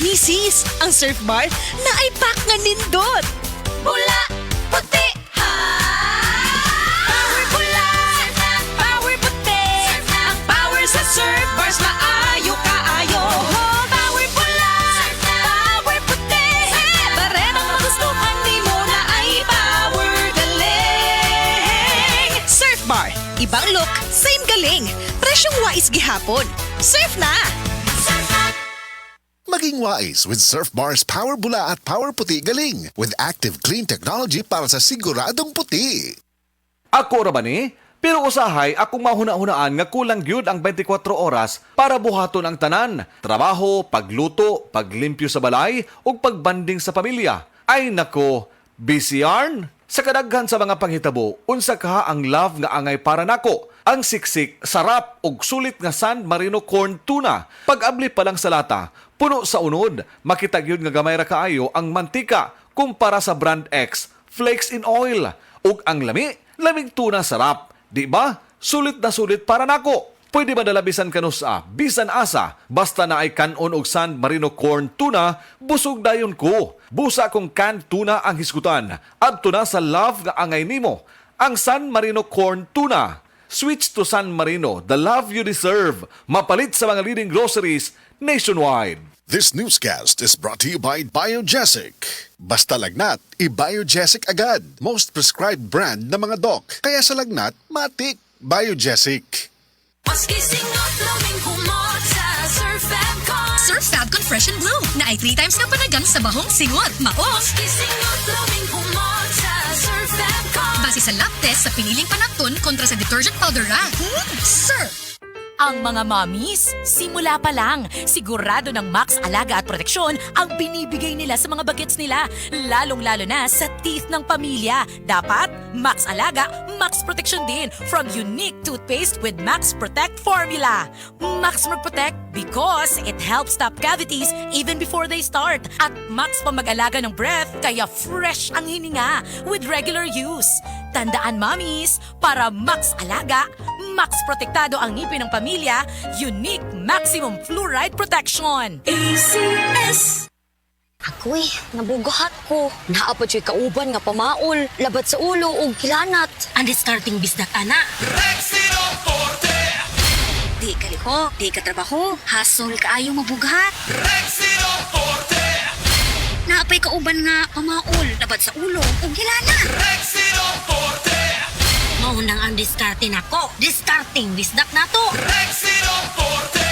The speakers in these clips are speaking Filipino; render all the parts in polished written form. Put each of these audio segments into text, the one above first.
Misis, ang Surf Bar na ay pack nga nindot. Bula, puti, ha! Power bula, power puti. Ang power sa Surf Bars maayo kaayo. Power bula, power puti. Baremang magustuhan di mo na ay power galing. Surf Bar, ibang look, same galing. Presyong wais gihapon. Surf na! Maging wise with Surf Bar's Power Bula at Power Puti Galing with active clean technology para sa siguradong puti. Ako ra ba ni? Pero usahay akong mahuna-hunaan nga kulang gyud ang 24 oras para buhaton ang tanan. Trabaho, pagluto, paglimpyo sa balay ug pagbanding sa pamilya. Ay nako, busy yarn? Sa kadaghan sa mga panghitabo, unsa ka ang love nga angay para nako? Ang siksik, sarap ug sulit nga San Marino corn tuna. Pag-abli pa lang sa lata, puno sa unod, makita gyud nga gamay ra kaayo ang mantika kumpara sa brand X, flakes in oil. Ug ang lami, lamig tuna sarap. Di ba? Sulit na sulit para nako. Pwede ba dalabisan kanus bisan asa, basta na ay kanon og San Marino corn tuna, busog dayon ko. Busa kong canned tuna ang hisgutan. Adto na sa love nga angay nimo, ang San Marino corn tuna. Switch to San Marino, the love you deserve. Mapalit sa mga leading groceries nationwide. This newscast is brought to you by Biogesic. Basta lagnat, i-Biogesic agad. Most prescribed brand ng mga doc. Kaya sa lagnat, matik. Biogesic. Maski singot laming humot sa Surf Fabcon. Surf Fabcon Fresh and Blue na ay 3 times na panagang sa bahong singot, maos. Maski singot laming humot sa Surf Fabcon. Base sa lab test sa piniling panapton kontra sa detergent powder ra. Surf! Ang mga mommies, simula pa lang, sigurado ng Max Alaga at Proteksyon ang binibigay nila sa mga bagets nila, lalong-lalo na sa teeth ng pamilya. Dapat, Max Alaga, Max Proteksyon din from unique toothpaste with Max Protect formula. Max Protect because it helps stop cavities even before they start. At Max pa mag-alaga ng breath kaya fresh ang hininga with regular use. Tandaan mommies, para Max Alaga, Max Protektado ang ngipin ng pamilya, unique maximum fluoride protection. ACS. Ako'y, nabugahat ko. Naapad siya'y kauban nga pamaol, labat sa ulo o kilanat. Ang discarding bisdak, ana. Rexino Forte. Di kaliko, di katrabaho, hasol kaayo mabugat. Rexino Forte. Naapay kauban nga pamaol, labat sa ulo o kilanat. Rexino Forte. Maunang ang discarding ako. Discarding bisdak na to. Rexino Forte.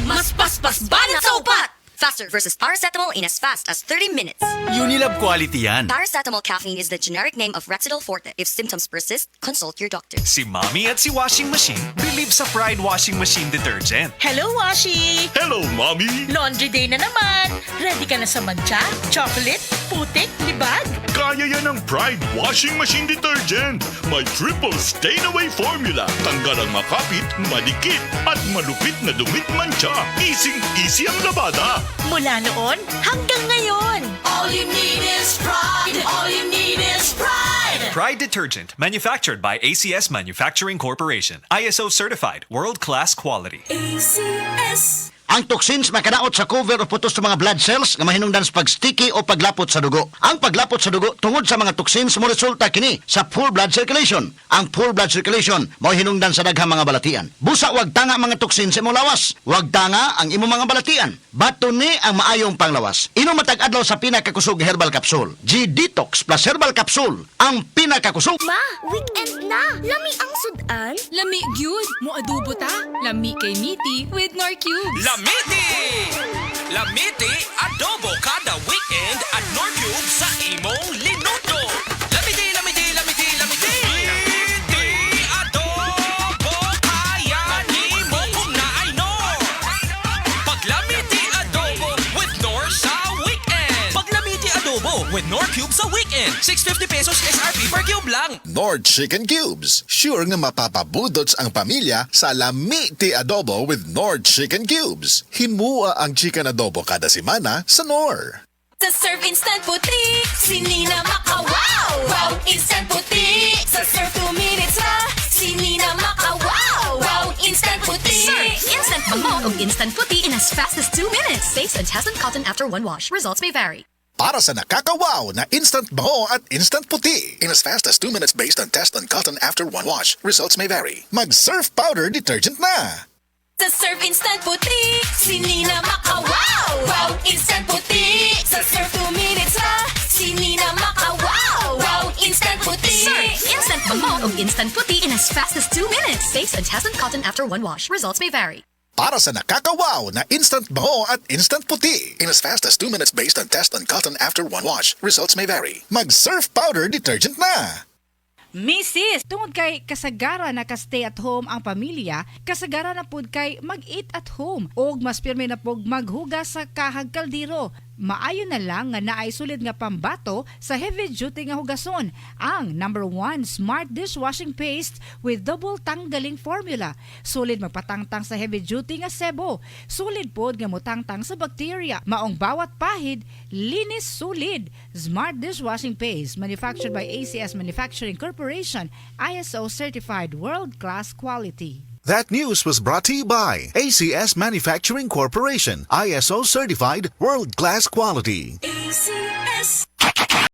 Mas paspas banat sa upat! Faster versus paracetamol in as fast as 30 minutes. Unilab quality yan. Paracetamol caffeine is the generic name of Rexidol Forte. If symptoms persist, consult your doctor. Si Mommy at si Washing Machine believe sa Pride Washing Machine Detergent. Hello, Washi! Hello, Mommy! Laundry day na naman! Ready ka na sa mancha, chocolate, putik, libag? Kaya yan ang Pride Washing Machine Detergent. May triple stain-away formula. Tanggal ang makapit, madikit, at malupit na dumit mancha. Easy ang labada. Mula noon hanggang ngayon. All you need is pride. All you need is pride. Pride Detergent, manufactured by ACS Manufacturing Corporation. ISO certified, world-class quality. ACS. Ang toxins makadaot sa cover o putos sa mga blood cells nga mahinungdan sa pag-sticky o paglapot sa dugo. Ang paglapot sa dugo tungod sa mga toxins mo resulta kini sa poor blood circulation. Ang poor blood circulation mao hinungdan sa daghang mga balatian. Busa wag tanga mga toxins sa imong lawas. Wag tanga ang imong mga balatian. Bato ni ang maayong panglawas. Inom matag adlaw sa pinakakusog herbal capsule. G-Detox plus herbal capsule. Ang pinakakusog. Ma, weekend na. Lami ang sudan. Lami gyud, mo adobo ta. Lami kay Miti with Nor Cubes. Lamiti! Lamiti adobo kada weekend at Norcube sa imong linuto. Lamiti, lamiti, lamiti, lamiti! Lamiti adobo kaya ni mo kung naay no. Pag Lamiti adobo with Nor sa weekend. Pag Lamiti adobo with Norcube sa weekend, 650 pesos SRP per cube lang. Nord Chicken Cubes. Sure nga mapapabudots ang pamilya sa Lamiti Adobo with Nord Chicken Cubes. Himua ang chicken adobo kada semana sa Nor. Sa Surf Instant Puti, si Nina Makawaw. Wow, Instant Puti. Sa Surf 2 minutes na, si Nina Makawaw. Wow, Instant Puti. Surf Instant bango ug instant puti in as fast as 2 minutes. Safe and tested cotton after one wash. Results may vary. Para sa nakakawaw na instant bango at instant puti in as fast as 2 minutes based on test on cotton after one wash. Results may vary. Mag-Surf powder detergent na! Sa Surf Instant Putik, si Nina Makawaw! Wow, Instant Putik! Sa Surf 2 minutes na, si Nina Makawaw! Wow, Instant Putik! Surf instant bango ug instant puti in as fast as 2 minutes. Safe and tested cotton after one wash. Results may vary. Para sa nakakawaw na instant bango at instant puti in as fast as 2 minutes based on test on cotton after one wash. Results may vary. Mag-Surf powder detergent na! Mrs. Tungod kay kasagaran na ka-stay at home ang pamilya, kasagaran na pud kay mag-eat at home o mas pirmi na pug maghugas sa kahag kaldero. Maayo na lang nga naay sulid nga pambato sa heavy duty nga hugason ang number 1 Smart Dishwashing Paste with double tanggaling formula. Sulid magpatangtang sa heavy duty nga sebo. Sulid pod nga motangtang sa bacteria. Maong bawat pahid, linis sulid. Smart Dishwashing Paste manufactured by ACS Manufacturing Corporation, ISO certified world-class quality. That news was brought to you by ACS Manufacturing Corporation, ISO certified world-class quality. ACS.